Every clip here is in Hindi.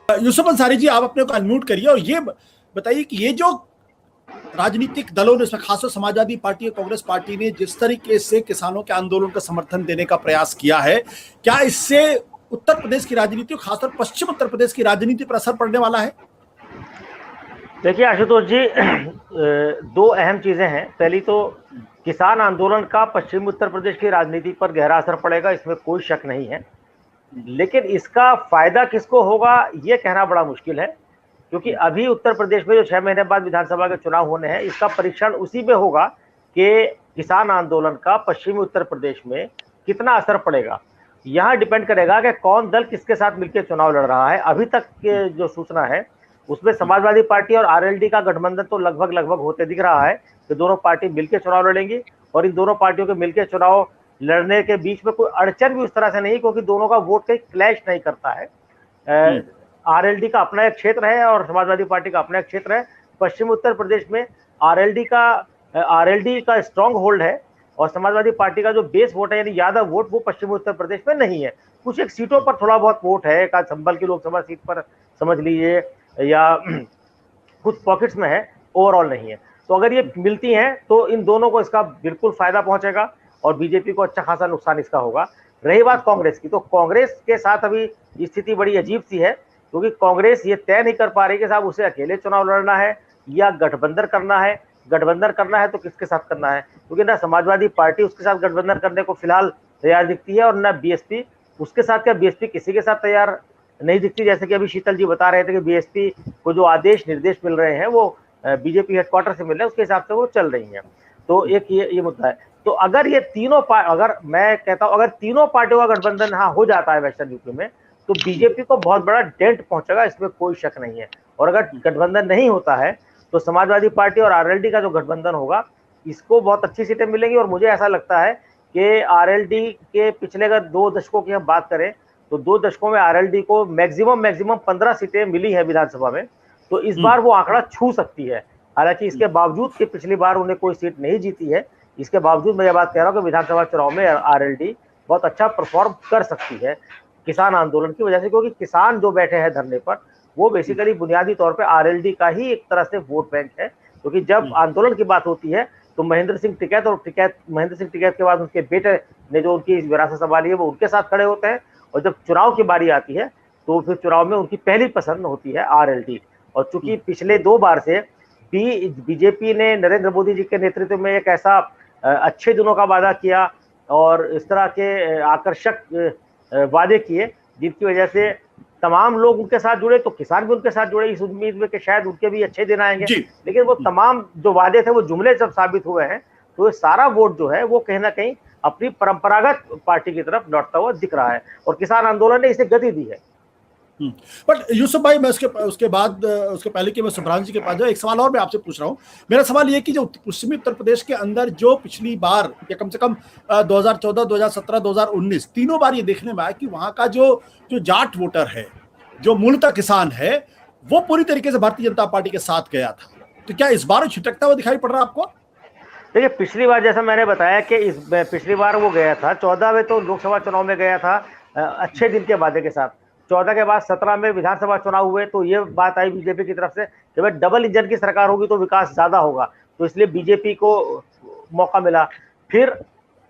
यूसुफ अंसारी जी, आप अपने को अनम्यूट करिए और ये बताइए कि ये जो राजनीतिक दलों ने, इसमें खासकर समाजवादी पार्टी और कांग्रेस पार्टी ने जिस तरीके से किसानों के आंदोलन का समर्थन देने का प्रयास किया है, क्या इससे उत्तर प्रदेश की राजनीति और खासकर पश्चिम उत्तर प्रदेश की राजनीति पर असर पड़ने वाला है? देखिए आशुतोष जी, दो अहम चीजें हैं। पहली तो किसान आंदोलन का पश्चिम उत्तर प्रदेश की राजनीति पर गहरा असर पड़ेगा, इसमें कोई शक नहीं है। लेकिन इसका फायदा किसको होगा ये कहना बड़ा मुश्किल है, क्योंकि अभी उत्तर प्रदेश में जो 6 महीने बाद विधानसभा के चुनाव होने हैं, इसका परीक्षण उसी में होगा कि किसान आंदोलन का पश्चिमी उत्तर प्रदेश में कितना असर पड़ेगा। यहाँ डिपेंड करेगा कि कौन दल किसके साथ मिलकर चुनाव लड़ रहा है। अभी तक के जो सूचना है उसमें समाजवादी पार्टी और आरएलडी का गठबंधन तो लगभग होते दिख रहा है कि दोनों पार्टी मिलकर चुनाव लड़ेंगी, और इन दोनों पार्टियों के मिलकर चुनाव लड़ने के बीच में कोई अड़चन भी उस तरह से नहीं, क्योंकि दोनों का वोट कहीं क्लैश नहीं करता है। आरएलडी का अपना एक क्षेत्र है और समाजवादी पार्टी का अपना एक क्षेत्र है। पश्चिम उत्तर प्रदेश में आरएलडी का स्ट्रांग होल्ड है, और समाजवादी पार्टी का जो बेस वोट है यानी यादव वोट, वो पश्चिमी उत्तर प्रदेश में नहीं है। कुछ एक सीटों पर थोड़ा बहुत वोट है, एक संभल की लोकसभा सीट पर समझ लीजिए, या कुछ पॉकेट्स में है, ओवरऑल नहीं है। तो अगर ये मिलती हैं तो इन दोनों को इसका बिल्कुल फायदा पहुंचेगा और बीजेपी को अच्छा खासा नुकसान इसका होगा। रही बात कांग्रेस की, तो कांग्रेस के साथ अभी स्थिति बड़ी अजीब सी है, क्योंकि कांग्रेस ये तय नहीं कर पा रही कि साहब उसे अकेले चुनाव लड़ना है या गठबंधन करना है। गठबंधन करना है तो किसके साथ करना है, क्योंकि ना समाजवादी पार्टी उसके साथ गठबंधन करने को फिलहाल तैयार दिखती है, और ना बीएसपी उसके साथ। क्या बीएसपी किसी के साथ तैयार नहीं दिखती? जैसे कि अभी शीतल जी बता रहे थे कि बीएसपी को जो आदेश निर्देश मिल रहे हैं वो बीजेपी हेडक्वार्टर से मिल रहे हैं, उसके हिसाब से वो चल रही हैं। तो एक ये मुद्दा है। तो अगर ये तीनों अगर मैं कहता हूं अगर तीनों पार्टियों का गठबंधन हाँ हो जाता है वेस्टर्न यूपी में, तो बीजेपी को बहुत बड़ा डेंट पहुंचेगा, इसमें कोई शक नहीं है। और अगर गठबंधन नहीं होता है तो समाजवादी पार्टी और आरएलडी का जो गठबंधन होगा, इसको बहुत अच्छी सीटें मिलेंगी। और मुझे ऐसा लगता है कि आरएलडी के पिछले अगर 2 दशकों की हम बात करें तो 2 दशकों में आरएलडी को मैक्सिमम 15 सीटें मिली है विधानसभा में। तो इस बार वो आंकड़ा छू सकती है। हालांकि इसके बावजूद कि पिछली बार उन्हें कोई सीट नहीं जीती है, इसके बावजूद मैं ये बात कह रहा हूँ कि विधानसभा चुनाव में आरएलडी बहुत अच्छा परफॉर्म कर सकती है किसान आंदोलन की वजह से, क्योंकि किसान जो बैठे हैं धरने पर वो बेसिकली बुनियादी तौर पे आरएलडी का ही एक तरह से वोट बैंक है। क्योंकि जब आंदोलन की बात होती है तो महेंद्र सिंह टिकैत के बाद उनके बेटे ने जो उनकी विरासत संभाली है वो उनके साथ खड़े होते हैं, और जब चुनाव की बारी आती है तो फिर चुनाव में उनकी पहली पसंद होती है आरएलडी। और चूंकि पिछले 2 बार से बीजेपी ने नरेंद्र मोदी जी के नेतृत्व में एक ऐसा अच्छे दिनों का वादा किया और इस तरह के आकर्षक वादे किए जिनकी वजह से तमाम लोग उनके साथ जुड़े, तो किसान भी उनके साथ जुड़े इस उम्मीद में कि शायद उनके भी अच्छे दिन आएंगे। लेकिन वो तमाम जो वादे थे वो जुमले जब साबित हुए हैं, तो ये सारा वोट जो है वो कहीं ना कहीं अपनी परंपरागत पार्टी की तरफ लौटता हुआ दिख रहा है, और किसान आंदोलन ने इसे गति दी है। बट यूसुफ भाई, मैं उसके पहले कि मैं सुभ्रांश जी के पास जाऊं, एक सवाल और मैं आपसे पूछ रहा हूं। मेरा सवाल ये कि जो पश्चिमी उत्तर प्रदेश के अंदर जो पिछली बार या कम से कम 2014, 2017, 2019 तीनों बार ये देखने में आया कि वहां का जो जाट वोटर है, जो मूलतः किसान है, वो पूरी तरीके से भारतीय जनता पार्टी के साथ गया था। तो क्या इस बार छिटकता हुआ दिखाई पड़ रहा है आपको? देखिए, पिछली बार जैसा मैंने बताया कि पिछली बार वो गया था 14 में, तो लोकसभा चुनाव में गया था अच्छे दिन के वादे के साथ। 14 के बाद 17 में विधानसभा चुनाव हुए तो ये बात आई बीजेपी की तरफ से कि भाई डबल इंजन की सरकार होगी तो विकास ज्यादा होगा, तो इसलिए बीजेपी को मौका मिला। फिर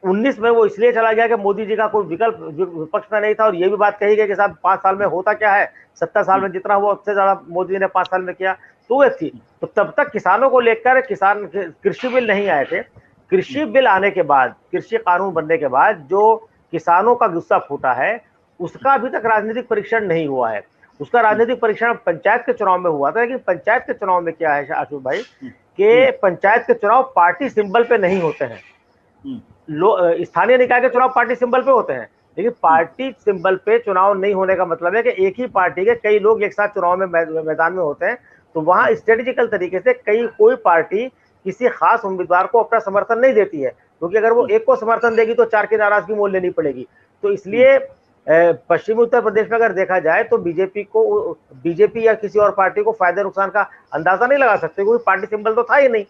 19 में वो इसलिए चला गया कि मोदी जी का कोई विकल्प विपक्ष में नहीं था, और ये भी बात कही गई कि साहब 5 साल में होता क्या है, 70 साल में जितना हुआ उससे ज्यादा मोदी जी ने 5 साल में किया, तो वो थी। तो तब तक किसानों को लेकर कृषि बिल नहीं आए थे। कृषि बिल आने के बाद, कृषि कानून बनने के बाद जो किसानों का गुस्सा फूटा है, उसका अभी तक राजनीतिक परीक्षण नहीं हुआ है। उसका राजनीतिक परीक्षण पंचायत के चुनाव में हुआ था। लेकिन पंचायत के चुनाव में क्या है आशुष भाई, कि पंचायत के चुनाव पार्टी सिंबल पे नहीं होते हैं। स्थानीय निकाय के चुनाव पार्टी सिंबल पे होते हैं, लेकिन पार्टी सिंबल पे चुनाव नहीं होने का मतलब है कि एक ही पार्टी के कई लोग एक साथ चुनाव में मैदान में होते हैं। तो वहां स्ट्रेटेजिकल तरीके से कोई पार्टी किसी खास उम्मीदवार को अपना समर्थन नहीं देती है, क्योंकि अगर वो एक को समर्थन देगी तो 4 की नाराजगी मोल लेनी पड़ेगी। तो इसलिए पश्चिमी उत्तर प्रदेश में अगर देखा जाए तो बीजेपी या किसी और पार्टी को फायदे नुकसान का अंदाजा नहीं लगा सकते, क्योंकि पार्टी सिंबल तो था ही नहीं।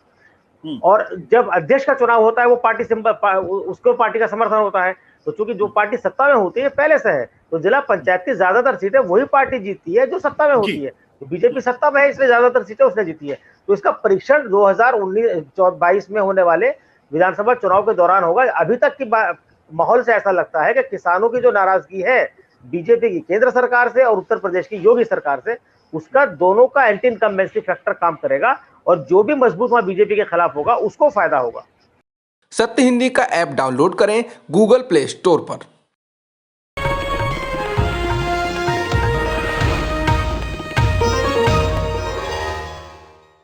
और जब अध्यक्ष का चुनाव होता है वो पार्टी उसको पार्टी का समर्थन होता है। तो चूंकि जो पार्टी सत्ता में होती है पहले से है, तो जिला पंचायत की ज्यादातर सीटें वही पार्टी जीतती है जो सत्ता में होती है। तो बीजेपी सत्ता में है इसलिए ज्यादातर सीटें उसने जीती है। तो इसका परीक्षण 2019-22 में होने वाले विधानसभा चुनाव के दौरान होगा। अभी तक की माहौल से ऐसा लगता है कि किसानों की जो नाराजगी है बीजेपी की केंद्र सरकार से और उत्तर प्रदेश की योगी सरकार से, उसका दोनों का एंटी इनकम्बेंसी फैक्टर काम करेगा और जो भी मजबूत वहां बीजेपी के खिलाफ होगा उसको फायदा होगा। सत्य हिंदी का ऐप डाउनलोड करें गूगल प्ले स्टोर पर।